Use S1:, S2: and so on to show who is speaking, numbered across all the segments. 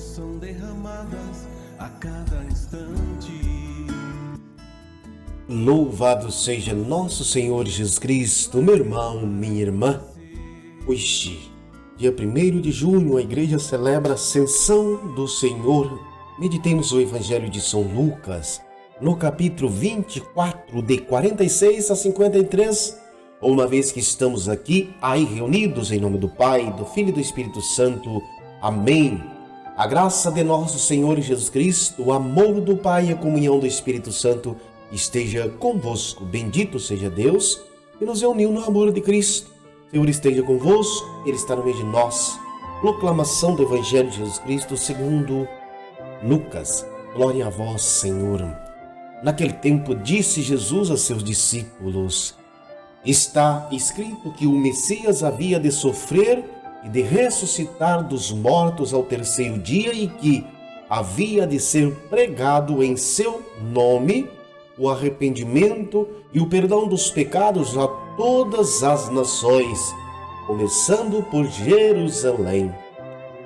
S1: são derramadas a cada instante.
S2: Louvado seja nosso Senhor Jesus Cristo, meu irmão, minha irmã. Hoje, dia 1º de junho, a igreja celebra a Ascensão do Senhor. Meditemos o Evangelho de São Lucas, no capítulo 24, de 46 a 53. Uma vez que estamos aqui, aí reunidos em nome do Pai, do Filho e do Espírito Santo. Amém. A graça de nosso Senhor Jesus Cristo, o amor do Pai e a comunhão do Espírito Santo esteja convosco. Bendito seja Deus que nos uniu no amor de Cristo. Senhor esteja convosco, Ele está no meio de nós. Proclamação do Evangelho de Jesus Cristo segundo Lucas. Glória a vós, Senhor. Naquele tempo disse Jesus a seus discípulos: está escrito que o Messias havia de sofrer e de ressuscitar dos mortos ao terceiro dia e que havia de ser pregado em seu nome o arrependimento e o perdão dos pecados a todas as nações, começando por Jerusalém.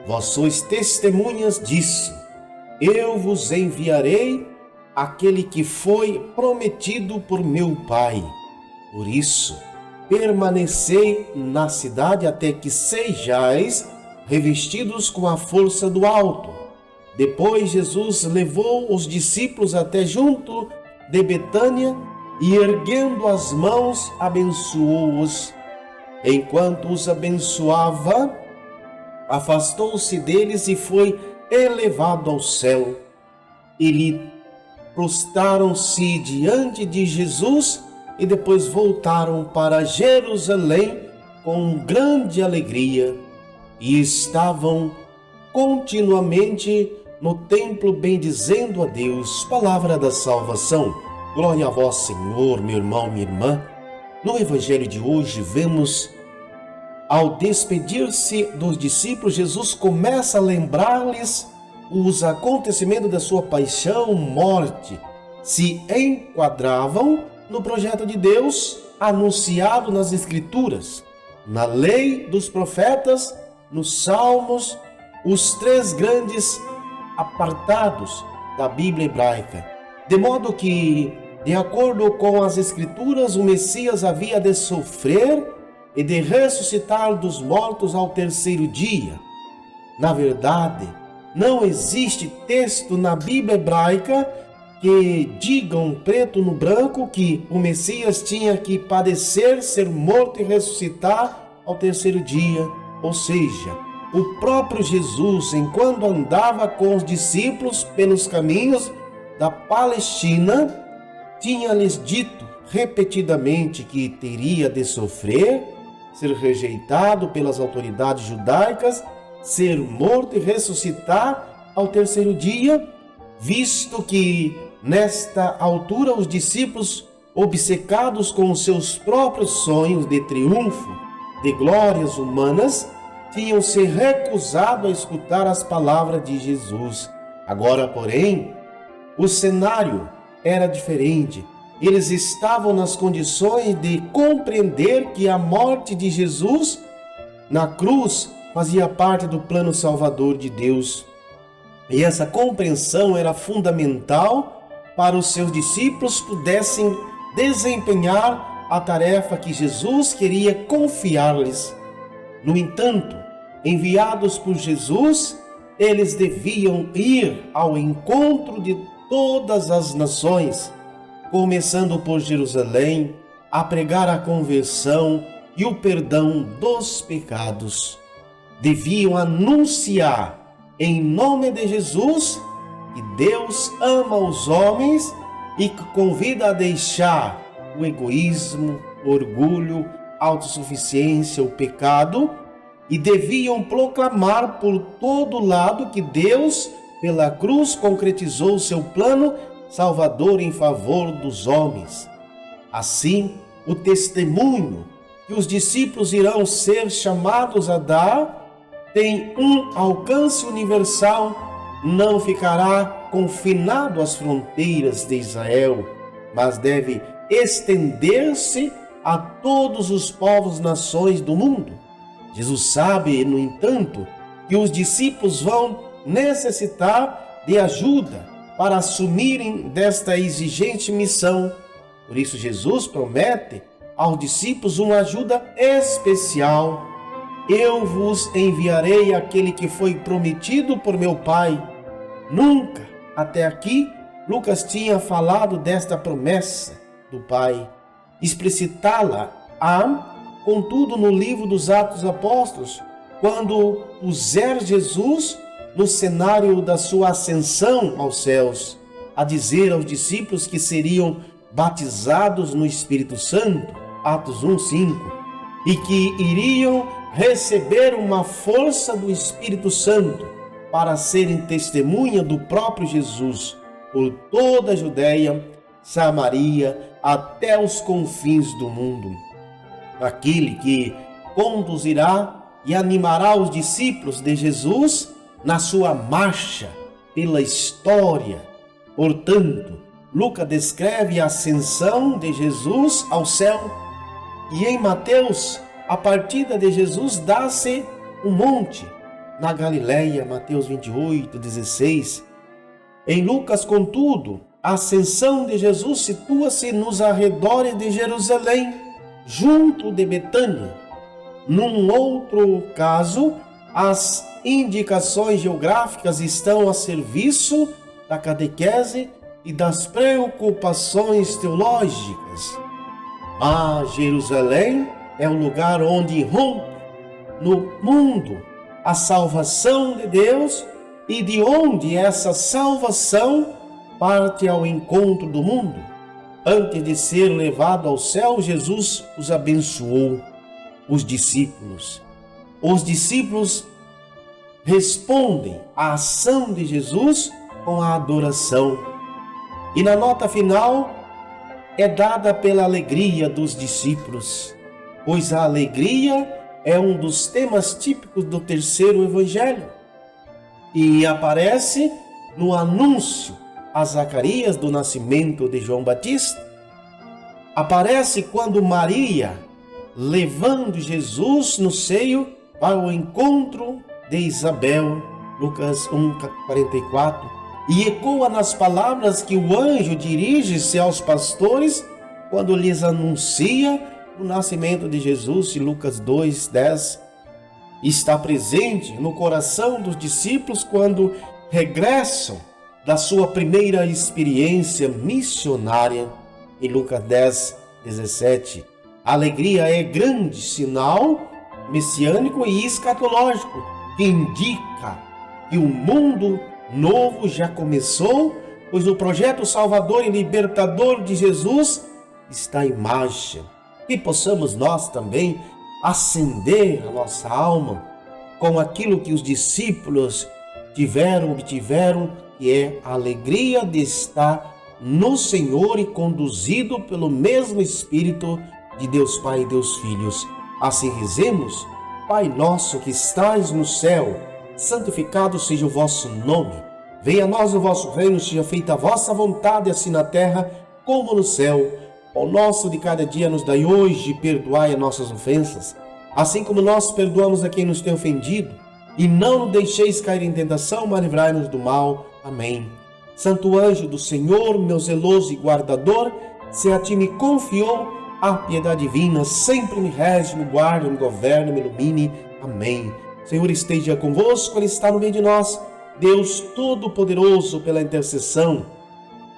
S2: Vós sois testemunhas disso. Eu vos enviarei aquele que foi prometido por meu Pai. Por isso, permanecei na cidade até que sejais revestidos com a força do alto. Depois Jesus levou os discípulos até junto de Betânia e, erguendo as mãos, abençoou-os. Enquanto os abençoava, afastou-se deles e foi elevado ao céu. E lhe prostraram-se diante de Jesus e depois voltaram para Jerusalém com grande alegria e estavam continuamente no templo bendizendo a Deus. Palavra da salvação. Glória a vós, Senhor, meu irmão, minha irmã. No Evangelho de hoje vemos, ao despedir-se dos discípulos, Jesus começa a lembrar-lhes os acontecimentos da sua paixão, morte. Se enquadravam no projeto de Deus anunciado nas Escrituras, na lei dos profetas, nos Salmos, os 3 grandes apartados da Bíblia hebraica. De modo que, de acordo com as Escrituras, o Messias havia de sofrer e de ressuscitar dos mortos ao terceiro dia. Na verdade, não existe texto na Bíblia hebraica que digam preto no branco que o Messias tinha que padecer, ser morto e ressuscitar ao terceiro dia. Ou seja, o próprio Jesus, enquanto andava com os discípulos pelos caminhos da Palestina, tinha-lhes dito repetidamente que teria de sofrer, ser rejeitado pelas autoridades judaicas, ser morto e ressuscitar ao terceiro dia, visto que nesta altura os discípulos, obcecados com os seus próprios sonhos de triunfo, de glórias humanas, tinham se recusado a escutar as palavras de Jesus. Agora, porém, o cenário era diferente. Eles estavam nas condições de compreender que a morte de Jesus na cruz fazia parte do plano salvador de Deus. E essa compreensão era fundamental para os seus discípulos pudessem desempenhar a tarefa que Jesus queria confiar-lhes. No entanto, enviados por Jesus, eles deviam ir ao encontro de todas as nações, começando por Jerusalém, a pregar a conversão e o perdão dos pecados. Deviam anunciar em nome de Jesus que Deus ama os homens e que convida a deixar o egoísmo, o orgulho, a autossuficiência, o pecado, e deviam proclamar por todo lado que Deus, pela cruz, concretizou o seu plano salvador em favor dos homens. Assim, o testemunho que os discípulos irão ser chamados a dar tem um alcance universal, não ficará confinado às fronteiras de Israel, mas deve estender-se a todos os povos, nações do mundo. Jesus sabe, no entanto, que os discípulos vão necessitar de ajuda para assumirem desta exigente missão. Por isso, Jesus promete aos discípulos uma ajuda especial. Eu vos enviarei aquele que foi prometido por meu Pai. Nunca, até aqui, Lucas tinha falado desta promessa do Pai. Explicitá-la contudo, no livro dos Atos Apóstolos, quando puser Jesus no cenário da sua ascensão aos céus, a dizer aos discípulos que seriam batizados no Espírito Santo, Atos 1:5, e que iriam receber uma força do Espírito Santo para serem testemunha do próprio Jesus por toda a Judéia, Samaria, até os confins do mundo. Aquele que conduzirá e animará os discípulos de Jesus na sua marcha pela história. Portanto, Lucas descreve a ascensão de Jesus ao céu, e em Mateus, a partida de Jesus dá-se um monte na Galileia, Mateus 28:16. Em Lucas, contudo, a ascensão de Jesus situa-se nos arredores de Jerusalém, junto de Betânia. Num outro caso, as indicações geográficas estão a serviço da catequese e das preocupações teológicas. Mas Jerusalém é o lugar onde rompe no mundo a salvação de Deus e de onde essa salvação parte ao encontro do mundo. Antes de ser levado ao céu, Jesus os abençoou, os discípulos. Os discípulos respondem à ação de Jesus com a adoração. E na nota final é dada pela alegria dos discípulos, pois a alegria é um dos temas típicos do terceiro evangelho e aparece no anúncio a Zacarias do nascimento de João Batista. Aparece quando Maria, levando Jesus no seio para o encontro de Isabel, Lucas 1:44, e ecoa nas palavras que o anjo dirige-se aos pastores quando lhes anuncia o nascimento de Jesus, Lucas 2:10. Está presente no coração dos discípulos quando regressam da sua primeira experiência missionária, em Lucas 10:17. A alegria é grande sinal messiânico e escatológico que indica que o mundo novo já começou, pois o projeto salvador e libertador de Jesus está em marcha. Que possamos nós também acender a nossa alma com aquilo que os discípulos obtiveram, que é a alegria de estar no Senhor e conduzido pelo mesmo Espírito de Deus Pai e Deus Filhos. Assim rezemos: Pai nosso que estais no céu, santificado seja o vosso nome. Venha a nós o vosso reino, seja feita a vossa vontade, assim na terra como no céu. O nosso de cada dia nos dai hoje, perdoai as nossas ofensas, assim como nós perdoamos a quem nos tem ofendido. E não nos deixeis cair em tentação, mas livrai-nos do mal. Amém. Santo anjo do Senhor, meu zeloso e guardador, se a ti me confiou a piedade divina, sempre me rege, me guarde, me governe, me ilumine. Amém. O Senhor esteja convosco, Ele está no meio de nós. Deus Todo-Poderoso, pela intercessão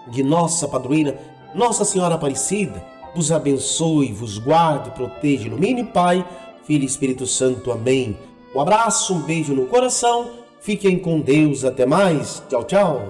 S2: de nossa padroeira, Nossa Senhora Aparecida, vos abençoe, vos guarde, proteja, ilumine, Pai, Filho e Espírito Santo. Amém. Um abraço, um beijo no coração. Fiquem com Deus. Até mais. Tchau, tchau.